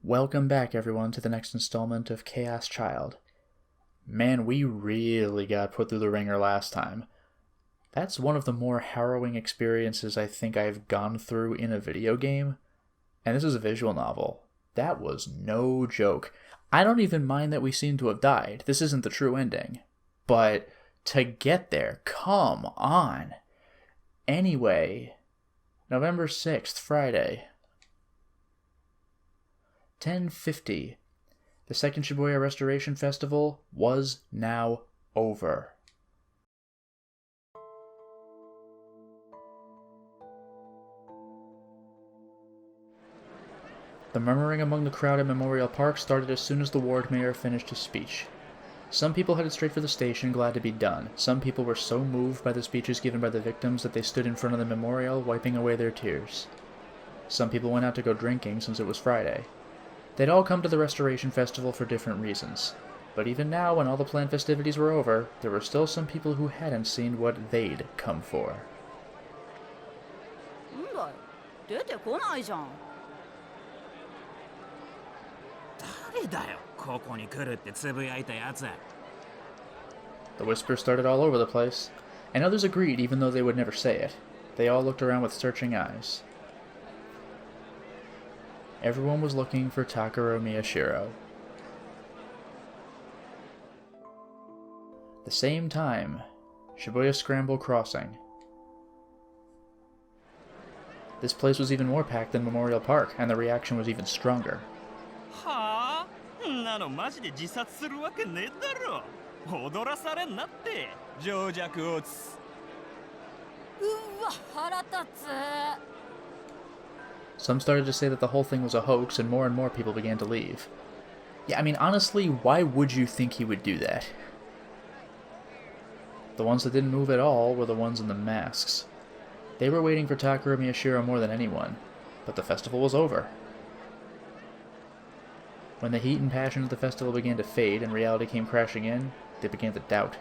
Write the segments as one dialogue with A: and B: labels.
A: Welcome back, everyone, to the next installment of Chaos Child. Man, we really got put through the ringer last time. That's one of the more harrowing experiences I think I've gone through in a video game. And this is a visual novel. That was no joke. I don't even mind that we seem to have died. This isn't the true ending. But to get there, come on. Anyway, November 6th, Friday. 10:50. The second Shibuya Restoration Festival was now over. The murmuring among the crowd at Memorial Park started as soon as the ward mayor finished his speech. Some people headed straight for the station, glad to be done. Some people were so moved by the speeches given by the victims that they stood in front of the memorial, wiping away their tears. Some people went out to go drinking since it was Friday. They'd all come to the Restoration Festival for different reasons. But even now, when all the planned festivities were over, there were still some people who hadn't seen what they'd come for.
B: んだい、出てこないじゃん。
C: 誰だよ、ここに来るってつぶやいたやつ。
A: The whispers started all over the place, and others agreed even though they would never say it. They all looked around with searching eyes. Everyone was looking for Takaro Miyashiro. The same time, Shibuya Scramble Crossing. This place was even more packed than Memorial Park, and the reaction was even stronger.
C: はあ、んなのマジで自殺するわけねえだろ。踊らされんなって、情弱をつ。
B: うわ、腹立つ。
A: Some started to say that the whole thing was a hoax, and more people began to leave. Yeah, I mean, honestly, why would you think he would do that? The ones that didn't move at all were the ones in the masks. They were waiting for Takaro Miyashiro more than anyone, but the festival was over. When the heat and passion of the festival began to fade and reality came crashing in, they began to doubt.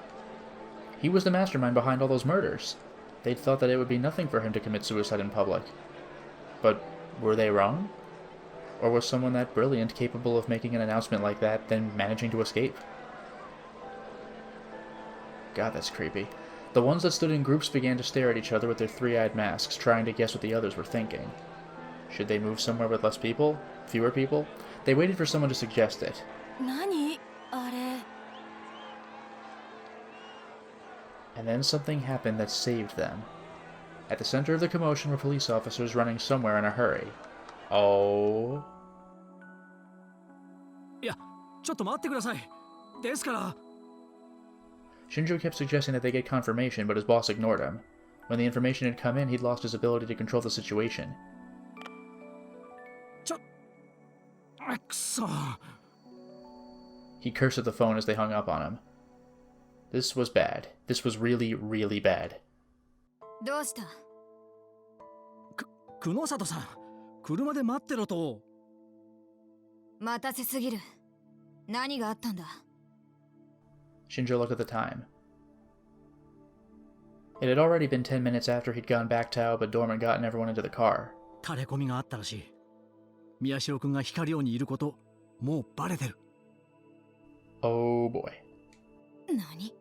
A: He was the mastermind behind all those murders. They'd thought that it would be nothing for him to commit suicide in public. But were they wrong? Or was someone that brilliant capable of making an announcement like that, then managing to escape? God, that's creepy. The ones that stood in groups began to stare at each other with their three-eyed masks, trying to guess what the others were thinking. Should they move somewhere with less people? Fewer people? They waited for someone to suggest it.
B: 何あれ。
A: And then something happened that saved them. At the center of the commotion were police officers running somewhere in a hurry. Oh.
C: いや、ちょっと待ってください。ですから。
A: Shinjo kept suggesting that they get confirmation, but his boss ignored him. When the information had come in, he'd lost his ability to control the situation.
C: くそ。
A: He cursed at the phone as they hung up on him. This was bad. This was really, really bad.
B: どうした？
C: 久野里さん、車で待ってろと。
B: 待たせすぎる。何があったんだ？
A: Shinjo looked at the time. It had already been 10 minutes after he'd gone back to Aoba and gotten everyone into the car.
C: タレコミがあったらしい。宮代君が光王にいること、もうバレてる。
A: Oh boy.
B: 何？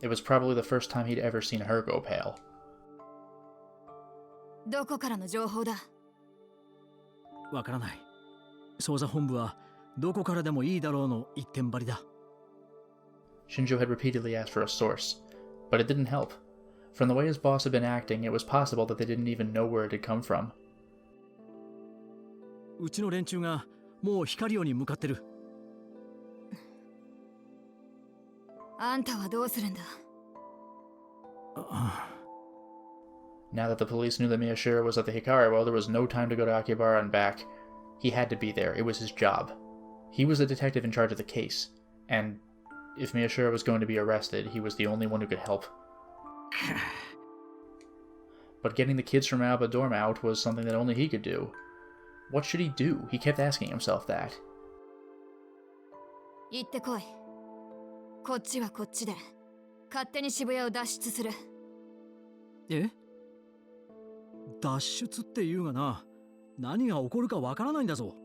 A: It was probably the first time he'd ever seen her go pale.
B: どこからの情報だ？
C: わからない。捜査本部はどこからでもいいだろうの一点張りだ。
A: Shinjo had repeatedly asked for a source, but it didn't help. From the way his boss had been acting, it was possible that they didn't even know where it had come from.
C: うちの連中がもう光王に向かってる。
B: あんたはどうするんだ？
A: Now that the police knew that Miyashiro was at the Hikari, well, there was no time to go to Akibara and back. He had to be there. It was his job. He was the detective in charge of the case, and if Miyashiro was going to be arrested, he was the only one who could help. But getting the kids from Alba Dorm out was something that only he could do. What should he do? He kept asking himself that.
B: 行ってこい。こっちはこっちで勝手に渋谷を脱出する。
C: え？脱出って言うがな、何が起こるかわからないんだぞ。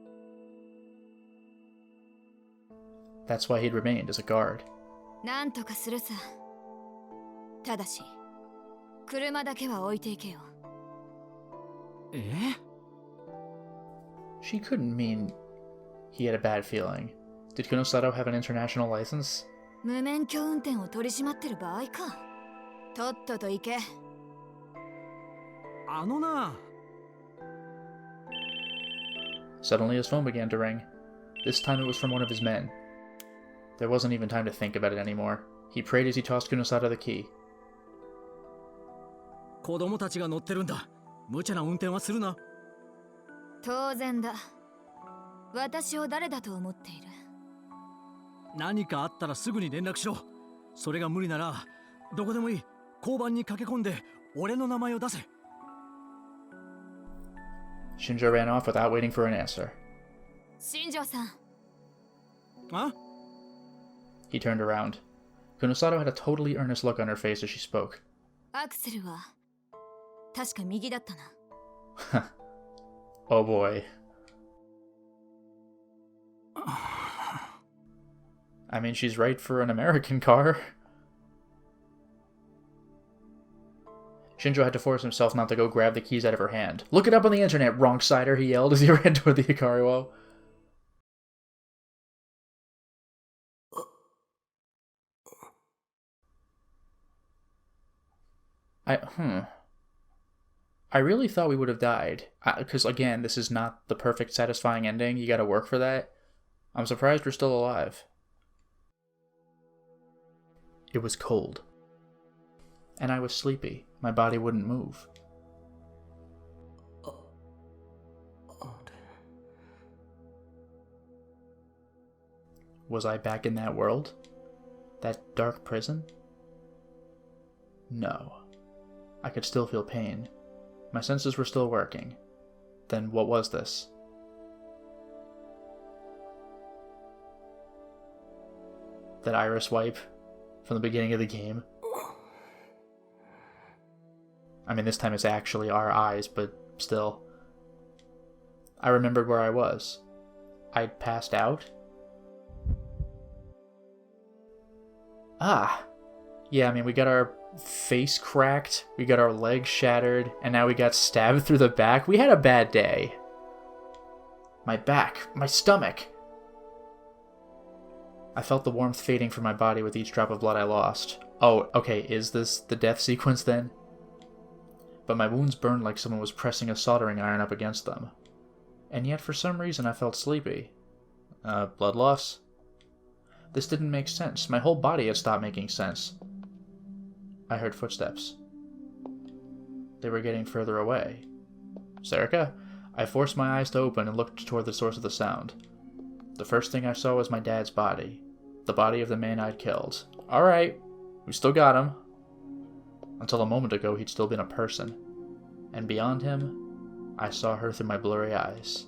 A: That's why he'd remained as a guard.
B: なんとかするさ。ただし、車だけは置いていけよ。
C: え？
A: She couldn't mean he had a bad feeling. Did Kunosato have an international license?
B: 無免許運転を取り締まってる場合か。とっとと行け。
C: あのな。
A: Suddenly his phone began to ring. This time it was from one of his men. There wasn't even time to think about it anymore. He prayed as he tossed Kunosato the key.
C: 子供たちが乗ってるんだ。無茶な運転はするな。
B: 当然だ。私を誰だと思っている。
C: 何かあったらすぐに連絡しろ。それが無理ならどこでもいい。交番に駆け込んで俺の名前を出せ。
A: Shinjo ran off without waiting for an answer.
B: 新庄さん。
C: あ？
A: He turned around. Kunosato had a totally earnest look on her face as she spoke.
B: アクセルは確か右だったな。
A: Oh boy. I mean, she's right for an American car. Shinjo had to force himself not to go grab the keys out of her hand. Look it up on the internet, wrong-sider, he yelled as he ran toward the Ikariwo. I really thought we would have died. Because, again, this is not the perfect, satisfying ending. You gotta work for that. I'm surprised we're still alive. It was cold. And I was sleepy. My body wouldn't move. Was I back in that world? That dark prison? No. I could still feel pain. My senses were still working. Then what was this? That iris wipe from the beginning of the game? I mean, this time it's actually our eyes, but still. I remembered where I was. I'd passed out? Ah! Yeah, I mean, we got our face cracked, we got our legs shattered, and now we got stabbed through the back. We had a bad day. My back, my stomach. I felt the warmth fading from my body with each drop of blood I lost. Oh, okay, is this the death sequence then? But my wounds burned like someone was pressing a soldering iron up against them. And yet for some reason I felt sleepy. Blood loss? This didn't make sense. My whole body had stopped making sense. I heard footsteps. They were getting further away. Serica? I forced my eyes to open and looked toward the source of the sound. The first thing I saw was my dad's body. The body of the man I'd killed. Alright, we still got him. Until a moment ago, he'd still been a person. And beyond him, I saw her through my blurry eyes.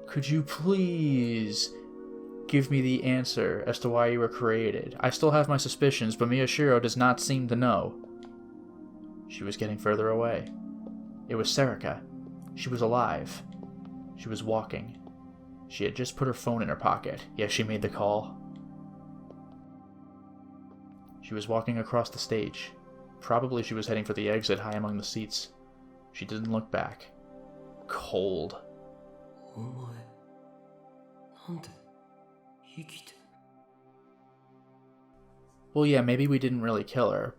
A: Could you please give me the answer as to why you were created? I still have my suspicions, but Miyashiro does not seem to know. She was getting further away. It was Serica. She was alive. She was walking. She had just put her phone in her pocket. Yes, she made the call. She was walking across the stage. Probably she was heading for the exit high among the seats. She didn't look back. Cold. Well, yeah, maybe we didn't really kill her.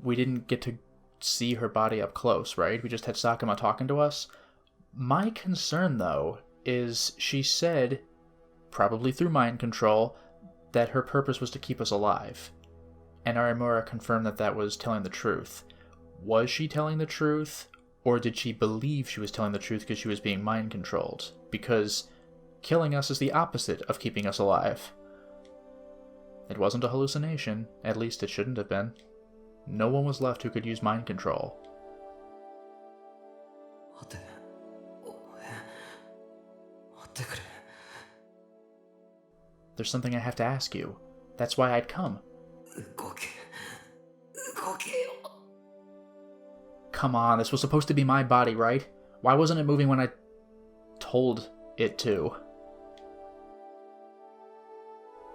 A: We didn't get to see her body up close, right? We just had Sakuma talking to us. My concern, though, is she said, probably through mind control, that her purpose was to keep us alive. And Arimura confirmed that that was telling the truth. Was she telling the truth, or did she believe she was telling the truth because she was being mind controlled? Because killing us is the opposite of keeping us alive. It wasn't a hallucination, at least it shouldn't have been. No one was left who could use mind control. There's something I have to ask you. That's why I'd come. Come on, this was supposed to be my body, right? Why wasn't it moving when I... told it to.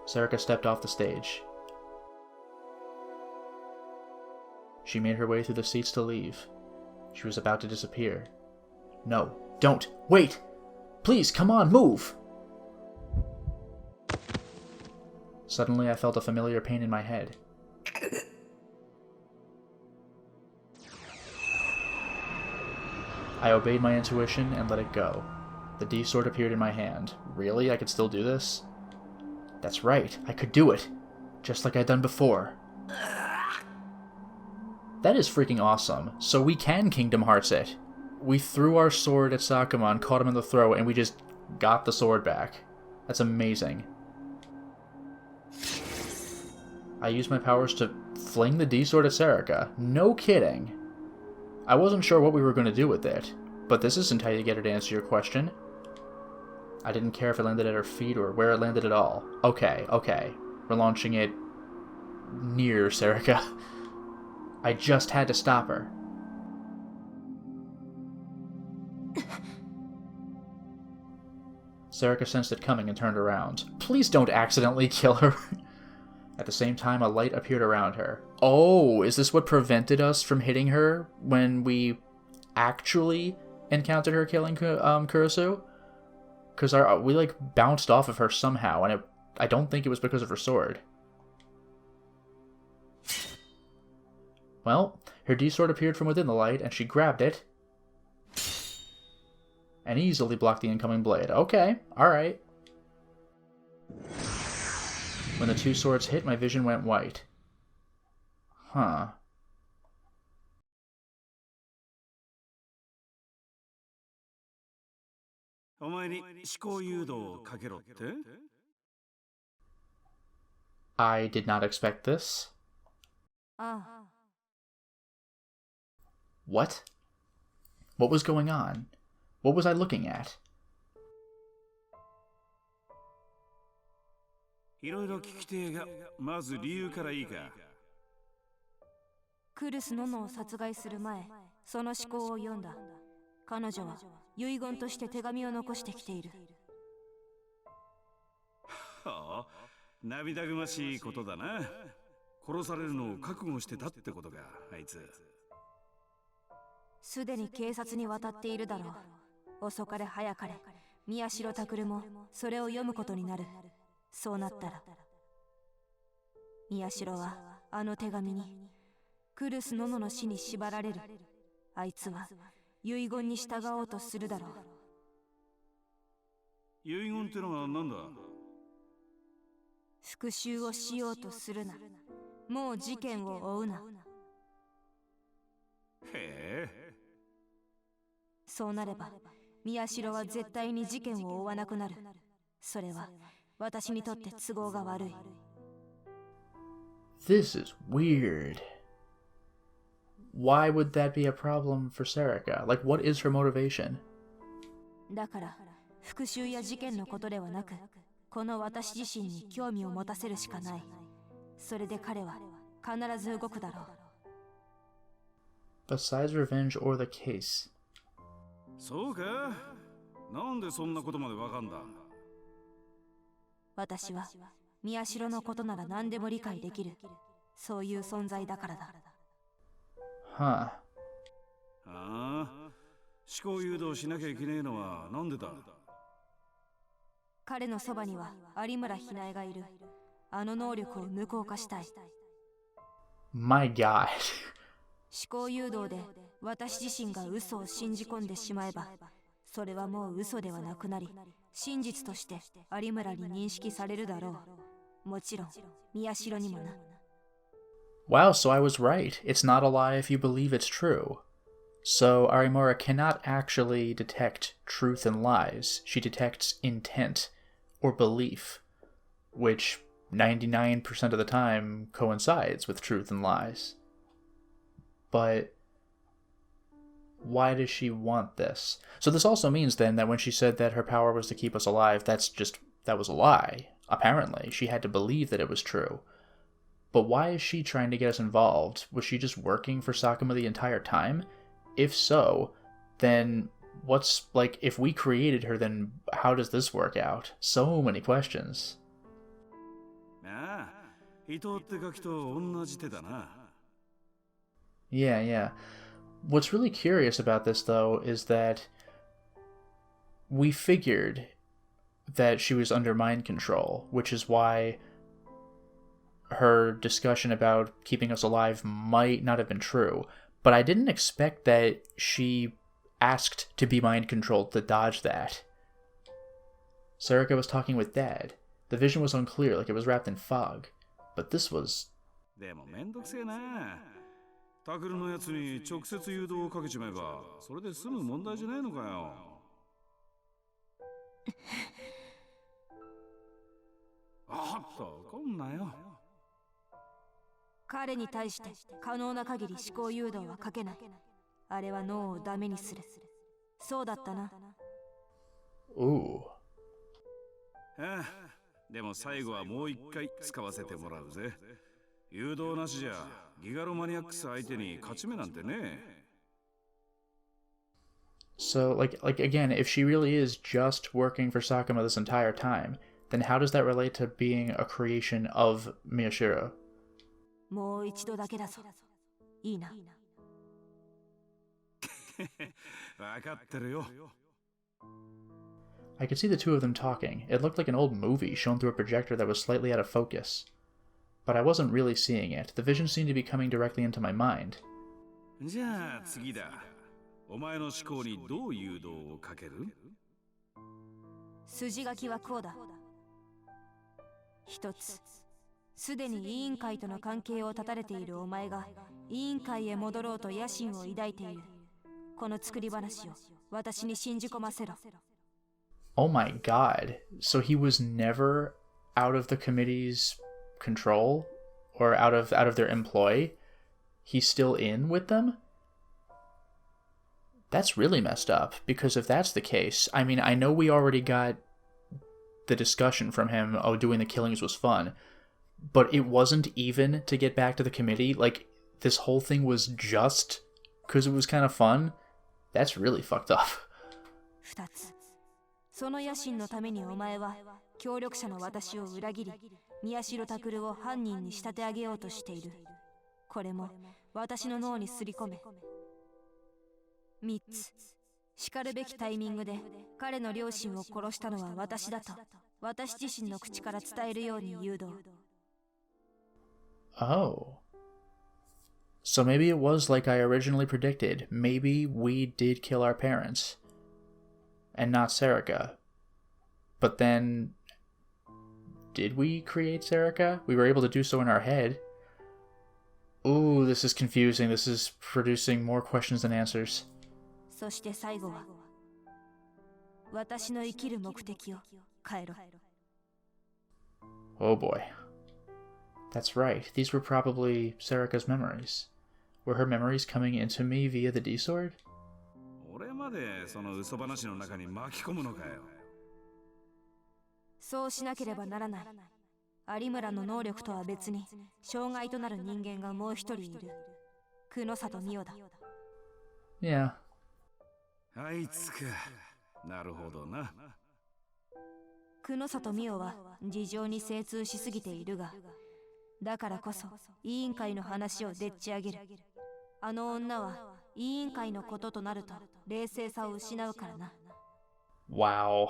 A: Serika stepped off the stage. She made her way through the seats to leave. She was about to disappear. No, don't! Wait! Please, come on, move! Suddenly, I felt a familiar pain in my head. I obeyed my intuition and let it go. The D sword appeared in my hand. Really? I could still do this? That's right, I could do it! Just like I'd done before. That is freaking awesome. So we can Kingdom Hearts it. We threw our sword at Sakuman, caught him in the throat, and we just got the sword back. That's amazing. I used my powers to fling the D-sword at Serika. No kidding. I wasn't sure what we were going to do with it, but this isn't how you get it to answer your question. I didn't care if it landed at her feet or where it landed at all. Okay. We're launching it near Serika. I just had to stop her. Serika sensed it coming and turned around. Please don't accidentally kill her. At the same time, a light appeared around her. Oh, is this what prevented us from hitting her when we actually encountered her killing Kurisu? Because we like bounced off of her somehow, and I don't think it was because of her sword. Well, her D-sword appeared from within the light, and she grabbed it and easily blocked the incoming blade. Okay, alright. When the two swords hit, my vision went white. Huh. I did not expect this. What? What was going on? What was I looking at?
D: いろいろ聞きてえが、まず理由からいいか。
E: クルス・ノノを殺害する前、その思考を読んだ。彼女は遺言として手紙を残してきている。
D: はあ、涙ぐましいことだな。殺されるのを覚悟してたってことか、あいつ。
E: すでに警察に渡っているだろう。遅かれ早かれ、宮代拓もそれを読むことになる。そうなったら宮代はあの手紙にクルス・ノノの死に縛られる。あいつは遺言に従おうとするだろう。
D: 遺言ってのは何だ？
E: 復讐をしようとするな。もう事件を追うな。
D: へえ。
E: そうなれば宮代は絶対に事件を追わなくなる。それは私にとって都合が悪い。
A: This is weird. Why would that be a problem for Serika? Like, what is her motivation?
E: だから復讐や事件のことではなく、この私自身に興味を持たせるしかない。それで彼は必ず動くだろう。
A: Besides revenge or the case.
D: そうか？なんでそんなことまでわかんだ？
E: 私は宮代のことなら何でも理解できる。そういう存在だからだ。
A: はあ。
D: ああ、思考誘導しなきゃいけねえのはなんでだ？
E: 彼のそばには有村ひなえがいる。あの能力を無効化したい。
A: My God.
E: 思考誘導で私自身が嘘を信じ込んでしまえば、それはもう嘘ではなくなり、真実として有村に認識されるだろう。もちろん宮代にもな。
A: Wow, so I was right. It's not a lie if you believe it's true. So Arimura cannot actually detect truth and lies. She detects intent or belief, which 99% of the time coincides with truth and lies. But why does she want this? So this also means then that when she said that her power was to keep us alive, that was a lie. Apparently, she had to believe that it was true. But why is she trying to get us involved? Was she just working for Sakuma the entire time? If so, then what's, like, if we created her, then how does this work out? So many questions.
D: ああ、伊藤ってガキと同じ手だな。
A: Yeah, yeah. What's really curious about this, though, is that we figured that she was under mind control, which is why her discussion about keeping us alive might not have been true. But I didn't expect that she asked to be mind controlled to dodge that. Sarika was talking with Dad. The vision was unclear, like it was wrapped in fog. But this was...
D: でもめんどくせえな。タクルのやつに直接誘導をかけちまえば、それで済む問題じゃないのかよ。あっと、怒んなよ。
E: 彼に対して可能な限り思考誘導はかけない。あれは脳をダメにする。そうだったな。
A: Ooh.
D: ああ、でも最後はもう一回使わせてもらうぜ。誘導なしじゃギガロマニアックス相手に勝ち目なんてね。
A: So, like again, if she really is just working for Sakuma this entire time, then how does that relate to being a creation of Miyashiro?
E: もう一度だけだぞ。いいな。
D: わかってるよ。
A: I could see the two of them talking. It looked like an old movie shown through a projector that was slightly out of focus. But I wasn't really seeing it. The vision seemed to be coming directly into my mind.
D: じゃあ次だ。お前の思考にどう誘導をかける？
E: 筋書きはこうだ。一つ、すでに委員会との関係を断たれているお前が委員会へ戻ろうと野心を抱いている。この作り話を私に信じ込ませろ。
A: Oh my god. So he was never out of the committee's control or out of their employ? He's still in with them? That's really messed up, because if that's the case, I mean, I know we already got the discussion from him, oh, doing the killings was fun, but it wasn't even to get back to the committee. Like, this whole thing was just because it was kind of fun. That's really fucked up.
E: 二つ。その野心のためにお前は協力者の私を裏切り、宮代拓を犯人に仕立て上げようとしている。これも私の脳にすり込め。三つ。しかるべきタイミングで彼の両親を殺したのは私だと私自身の口から伝えるように誘導。
A: Oh. So maybe it was like I originally predicted. Maybe we did kill our parents. And not Sarika. But then... did we create Sarika? We were able to do so in our head. Ooh, this is confusing. This is producing more questions than answers.
E: そして最後は私の生きる目的を変えろ。
A: Oh boy. That's right. These were probably Sarika's memories. Were her memories coming into me via the D-Sword?
D: 俺までその嘘話の中に巻き込むのかよ。
E: そうしなければならない。有村の能力とは別に障害となる人間がもう一人いる。久野里美代だ。
A: Yeah.
D: あいつか。なるほどな。
E: 久野里美代は事情に精通しすぎているが、だからこそ委員会の話をでっち上げる。あの女は委員会のこととなると冷静さを失うからな。
A: Wow.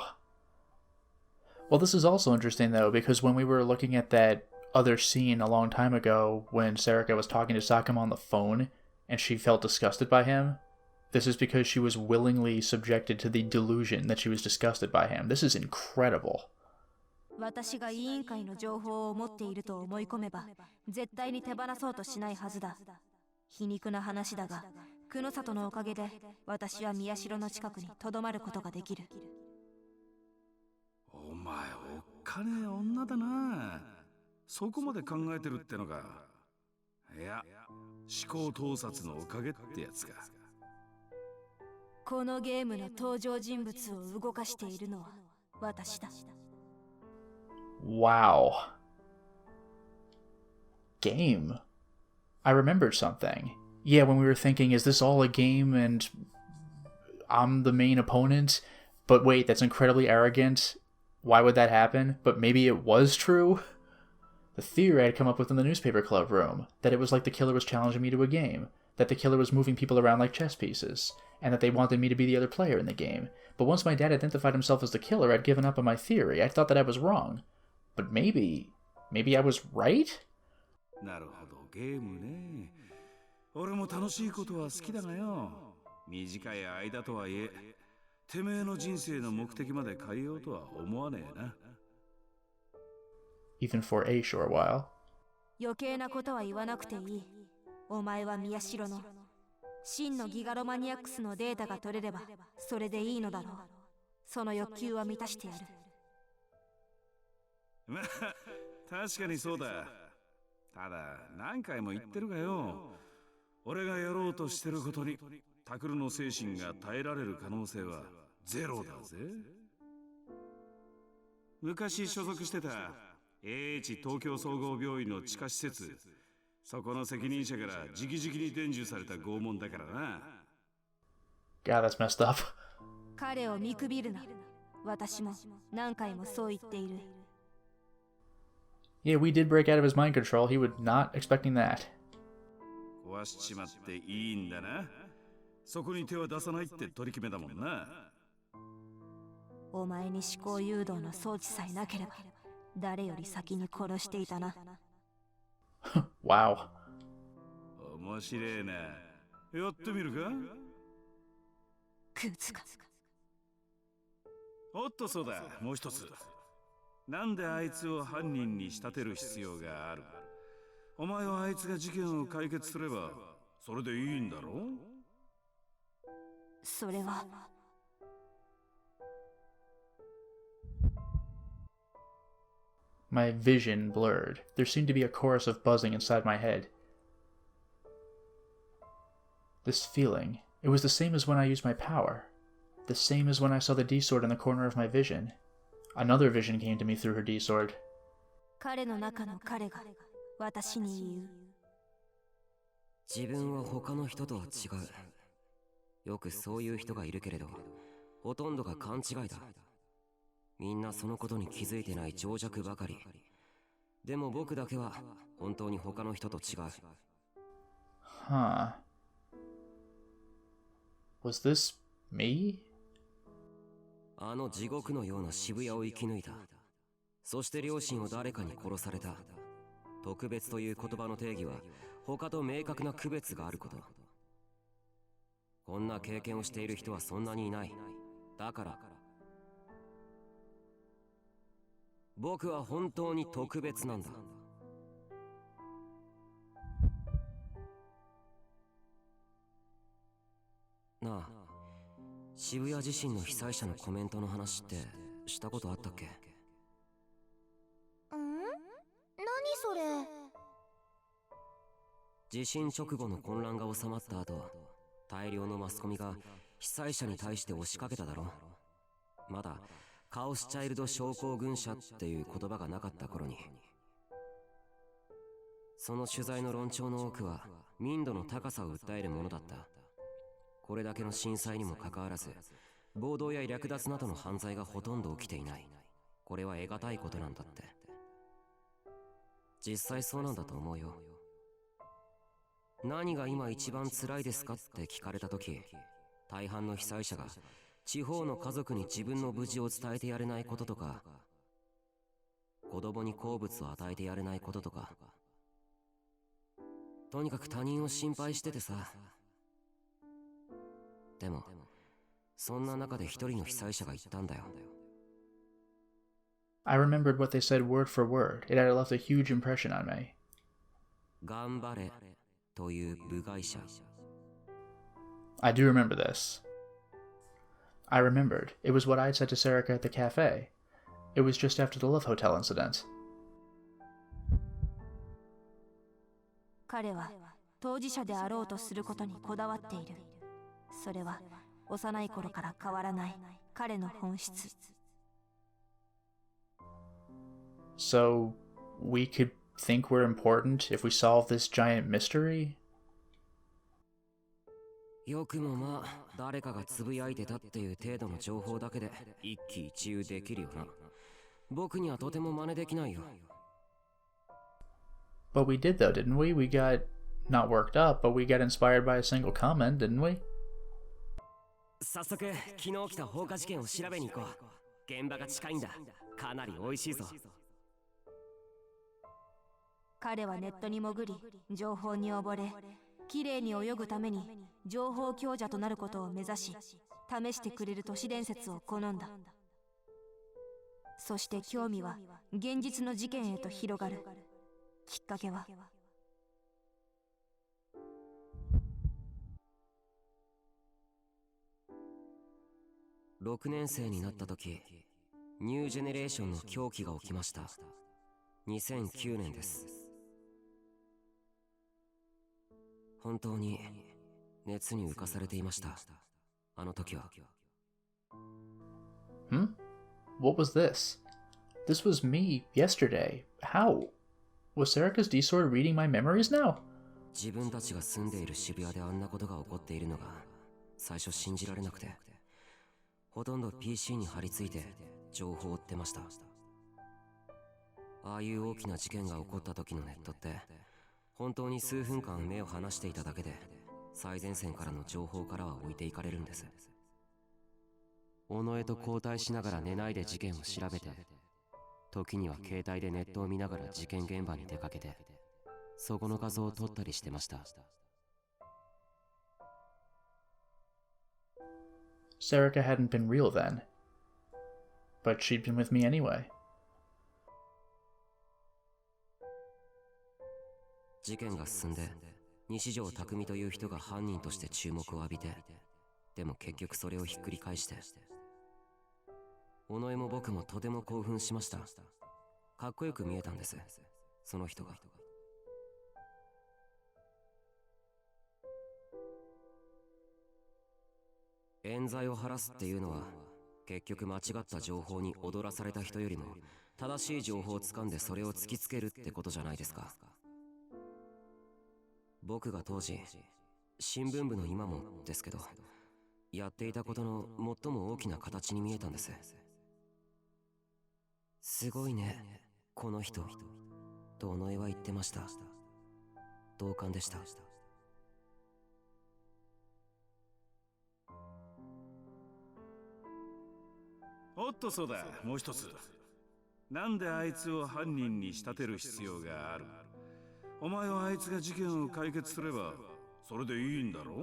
A: Well, this is also interesting, though, because when we were looking at that other scene a long time ago when Sarika was talking to Sakuma on the phone and she felt disgusted by him, this is because she was willingly subjected to the delusion that she was disgusted by him. This is incredible.
E: 私が委員会の情報を持っていると思い込めば絶対に手放そうとしないはずだ。皮肉な話だが、久野里のおかげで私は宮代の近くに留まることができる。
D: お前おっかねえ女だな。そこまで考えてるってのか。いや、思考盗撮のおかげってやつか。
E: このゲームの登場人物を動かしているのは私だ。
A: Wow. Game. I remembered something. Yeah, when we were thinking, is this all a game? And I'm the main opponent, but wait, that's incredibly arrogant. Why would that happen? But maybe it was true? The theory I had come up with in the newspaper club room, that it was like the killer was challenging me to a game, that the killer was moving people around like chess pieces, and that they wanted me to be the other player in the game. But once my dad identified himself as the killer, I'd given up on my theory. I thought that I was wrong. But maybe I was right?
D: なるほど、ゲームね。俺も楽しいことは好きだがよ。短い間とはいえ、てめえの人生の目的まで変えようとは思わねえな。
A: Even for a short while.
E: 余計なことは言わなくていい。お前は宮代の真のギガロマニアックスのデータが取れればそれでいいのだろう。その欲求は満たしてやる。
D: まあ、確かにそうだ。ただ、何回も言ってるがよ。俺がやろうとしてることに、タクルの精神が耐えられる可能性はゼロだぜ。昔所属してた AH 東京総合病院の地下施設、そこの責任者から直々に伝授された拷問だからな。
A: God, that's messed up.
E: 彼を見くびるな。私も何回もそう言っている。
A: Yeah, we did break out of his mind control. He was not expecting that.
D: 壊しちまっていいんだな。そこに手は出さないって取り決めだもんな。
E: お前に思考誘導の装置さえなければ誰より先に殺していたな。
A: Wow.
D: 面白いな。やってみるか？
E: クズか。
D: おっとそうだ、もう一つ。なんであいつを犯人に仕立てる必要がある？お前はあいつが事件を解決すればそれでいいんだろ？
E: それは。
A: My vision blurred. There seemed to be a chorus of buzzing inside my head. This feeling, it was the same as when I used my power. The same as when I saw the D-sword in the corner of my vision. Another vision came to me through her D-sword.
E: 彼の中の彼が私に言う。
F: 自分は他の人とは違う。よくそういう人がいるけれど、ほとんどが勘違いだ。みんなそのことに気づいてない情弱ばかり。でも僕だけは本当に他の人と違う。
A: Huh. Was this me?
F: あの地獄のような渋谷を生き抜いた。そして両親を誰かに殺された。特別という言葉の定義は他と明確な区別があること。こんな経験をしている人はそんなにいない。だから僕は本当に特別なんだ。なあ、渋谷地震の被災者のコメントの話ってしたことあったっけ？
G: 何それ？
F: 地震直後の混乱が収まった後、大量のマスコミが被災者に対して押しかけただろ。まだカオスチャイルド症候群者っていう言葉がなかった頃に。その取材の論調の多くは民度の高さを訴えるものだった。これだけの震災にもかかわらず、暴動や略奪などの犯罪がほとんど起きていない。これは得難いことなんだって。実際そうなんだと思うよ。何が今一番辛いですかって聞かれた時、大半の被災者が地方の家族に自分の無事を伝えてやれないこととか、子供に好物を与えてやれないこととか、とにかく他人を心配しててさ。でもそんな中で一人の被災者が言ったんだよ。
A: I remembered what they said word for word. It had left a huge impression on me.
F: 頑張れという部外者。
A: I do remember this. I remembered. It was what I'd said to Serica at the cafe. It was just after the Love Hotel incident.
E: 彼は当事者であろうとすることにこだわっている。それは幼い頃から変わらない彼の本質。
A: So, we could think we're important if we solve this giant mystery?
F: よくもまあ誰かがつぶやいてたっていう程度の情報だけで一喜一憂できるよな。僕にはとても真似できないよ。
A: But we did though, didn't we? We got not worked up, but we got inspired by a single comment, didn't we?
F: 早速昨日起きた放火事件を調べに行こう。現場が近いんだ。かなり美味しいぞ。
E: 彼はネットに潜り情報に溺れ、きれいに泳ぐために情報強者となることを目指し、試してくれる都市伝説を好んだ。そして興味は現実の事件へと広がる。きっかけは
F: 6年生になった時、ニュージェネレーションの狂気が起きました。2009年です。本当に熱に浮かされていました。あの時は。
A: What was this? This was me yesterday. How? Was Serica's D-Sword reading my memories now?
F: 自分たちが住んでいる渋谷であんなことが起こっているのが最初信じられなくて、ほとんど PC に張り付いて情報を追ってました。ああいう大きな事件が起こった時のネットって本当に数分間目を離していただけで最前線からの情報からは置いていかれるんです。尾上と交代しながら寝ないで事件を調べて、時には携帯でネットを見ながら事件現場に出かけて、そこの画像を撮ったりしてました。
A: Serica hadn't been real then. But she'd been with me anyway.
F: 事件が進んで、西条匠という人が犯人として注目を浴びて、でも結局それをひっくり返して、尾上も僕もとても興奮しました。かっこよく見えたんです、その人が。冤罪を晴らすっていうのは、結局間違った情報に踊らされた人よりも正しい情報をつかんでそれを突きつけるってことじゃないですか。僕が当時新聞部の今もですけど、やっていたことの最も大きな形に見えたんです。すごいねこの人と尾上は言ってました。同感でした。
D: おっとそうだ、もう一つ。なんであいつを犯人に仕立てる必要がある？お前はあいつが事件を解決すればそれでいいんだろう？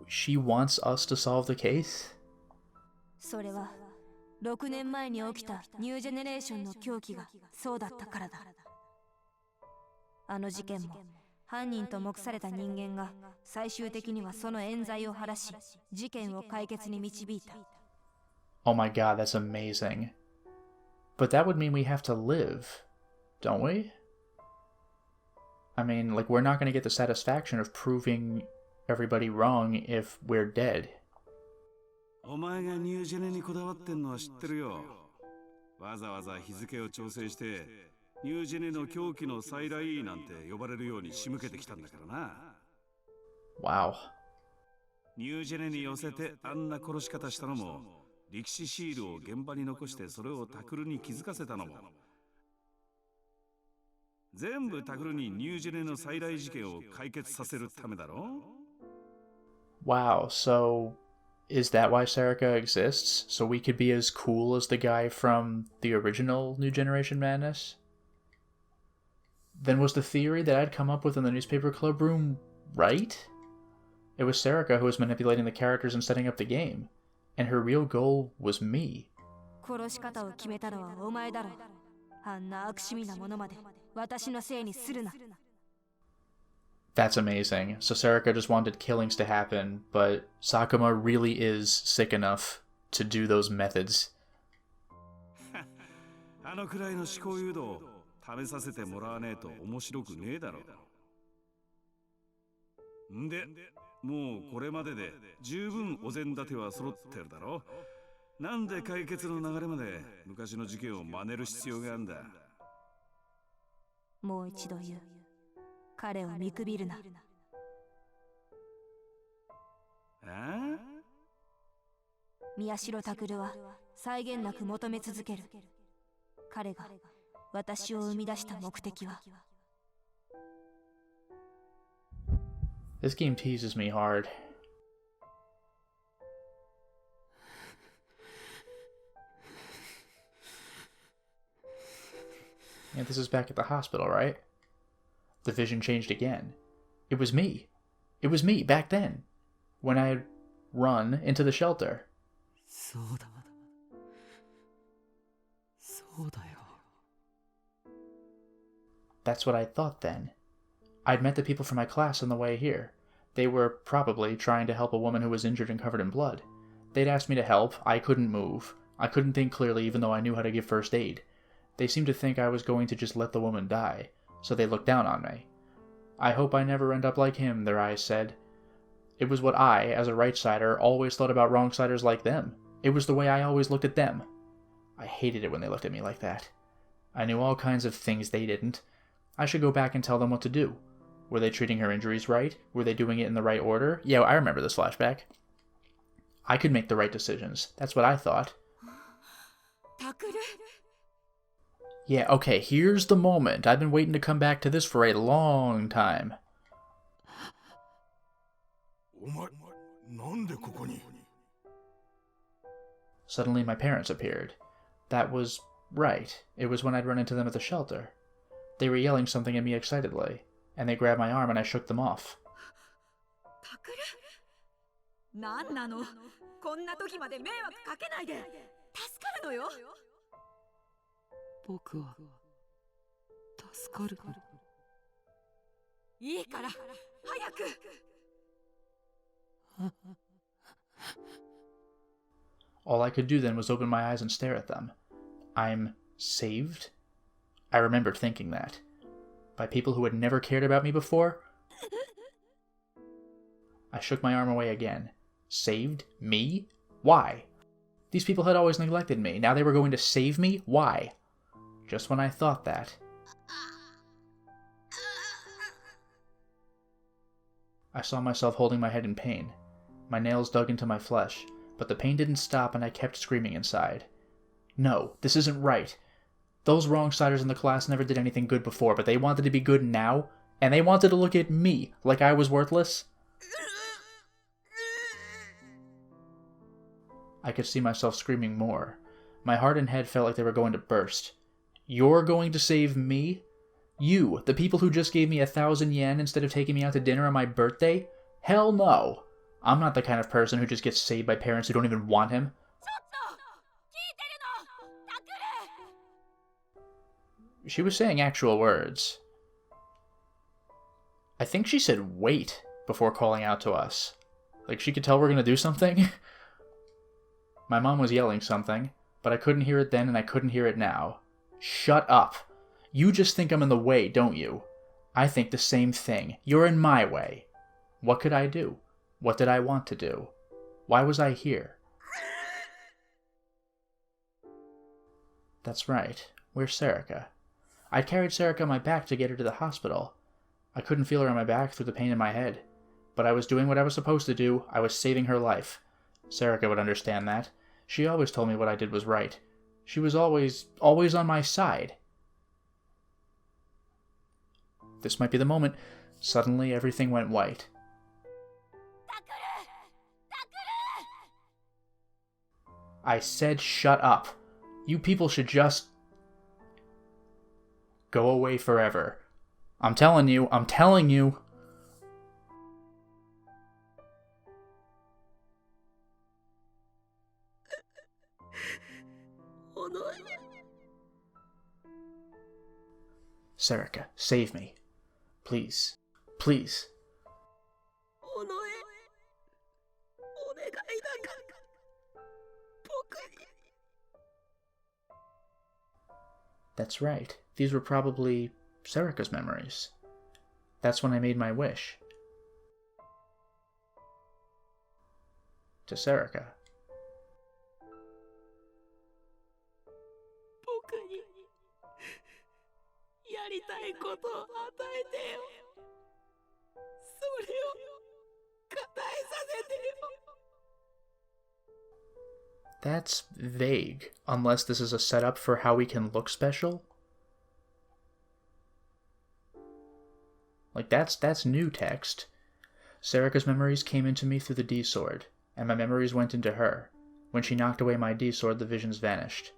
A: She wants us to solve the case?
E: それは6年前に起きたニュージェネレーションの狂気がそうだったからだ。あの事件も犯人と目された人間が最終的にはその冤罪を晴らし、事件を解決に導いた。
A: Oh my god, that's amazing. But that would mean we have to live, don't we? I mean, like, we're not going to get the satisfaction of proving everybody wrong if we're dead.
D: お前がニュージェネにこだわってんのは知ってるよ。わざわざ日付を調整してニュージェネの狂気の再来なんて呼ばれるように仕向けてきたんだからな。
A: Wow.
D: ニュージェネに寄せてあんな殺し方したのも、歴史シールを現場に残してそれをタクルに気づかせたのも、全部タクルにニュージェネの再来事件を解決させるためだろ。
A: Wow, so is that why Serica exists? So we could be as cool as the guy from the original New Generation Madness? Then was the theory that I'd come up with in the newspaper club room right? It was Serica who was manipulating the characters and setting up the game, and her real goal was me.
E: 殺し方を決めたのはお前だろう。あんな悪趣味なものまで私のせいにするな。
A: That's amazing. So Serica just wanted killings to happen, but Sakuma really is sick enough to do those methods.
D: あのくらいの思考誘導試させてもらわねえと面白くねえだろう。んで、もうこれまでで十分お膳立ては揃ってるだろ。なんで解決の流れまで昔の事件を真似る必要があるんだ。
E: もう一度言う。彼を見くびるな。宮代拓は際限なく求め続ける。彼が私を生み出した目的は。
A: This game teases me hard. Yeah, this is back at the hospital, right? The vision changed again. It was me. It was me back then, when I had run into the shelter.
F: そうだ。そうだよ。
A: That's what I thought then. I'd met the people from my class on the way here. They were probably trying to help a woman who was injured and covered in blood. They'd asked me to help. I couldn't move. I couldn't think clearly even though I knew how to give first aid. They seemed to think I was going to just let the woman die, so they looked down on me. I hope I never end up like him, their eyes said. It was what I, as a right-sider, always thought about wrong-siders like them. It was the way I always looked at them. I hated it when they looked at me like that. I knew all kinds of things they didn't. I should go back and tell them what to do. Were they treating her injuries right? Were they doing it in the right order? Yeah, I remember this flashback. I could make the right decisions. That's what I thought. Yeah, okay, here's the moment. I've been waiting to come back to this for a long time. Suddenly my parents appeared. That was right. It was when I'd run into them at the shelter. They were yelling something at me excitedly, and they grabbed my arm and I shook them off.
E: なんなの？こんな時まで迷惑かけないで。助かるのよ。
F: 僕は助かる。
E: いいから早く。
A: All I could do then was open my eyes and stare at them. I'm saved? I remembered thinking that. By people who had never cared about me before? I shook my arm away again. Saved? Me? Why? These people had always neglected me. Now they were going to save me? Why? Just when I thought that. I saw myself holding my head in pain. My nails dug into my flesh, but the pain didn't stop and I kept screaming inside. No, this isn't right. Those wrong-siders in the class never did anything good before, but they wanted to be good now, and they wanted to look at me like I was worthless. I could see myself screaming more. My heart and head felt like they were going to burst. You're going to save me? You, the people who just gave me 1,000 yen instead of taking me out to dinner on my birthday? Hell no! I'm not the kind of person who just gets saved by parents who don't even want him. She was saying actual words. I think she said wait before calling out to us. Like she could tell we're gonna do something. My mom was yelling something, but I couldn't hear it then and I couldn't hear it now. Shut up. You just think I'm in the way, don't you? I think the same thing. You're in my way. What could I do? What did I want to do? Why was I here? That's right. Where's Serica? I'd carried Serica on my back to get her to the hospital. I couldn't feel her on my back through the pain in my head. But I was doing what I was supposed to do. I was saving her life. Serica would understand that. She always told me what I did was right. She was always on my side. This might be the moment. Suddenly, everything went white. I said shut up. You people should just go away forever. I'm telling you. Serica, save me. Please. Please. That's right. These were probably Serica's memories. That's when I made my wish. To Serica. That's vague, unless this is a setup for how we can look special. Like, that's new text. Serika's memories came into me through the D-Sword, and my memories went into her. When she knocked away my D-Sword, the visions vanished.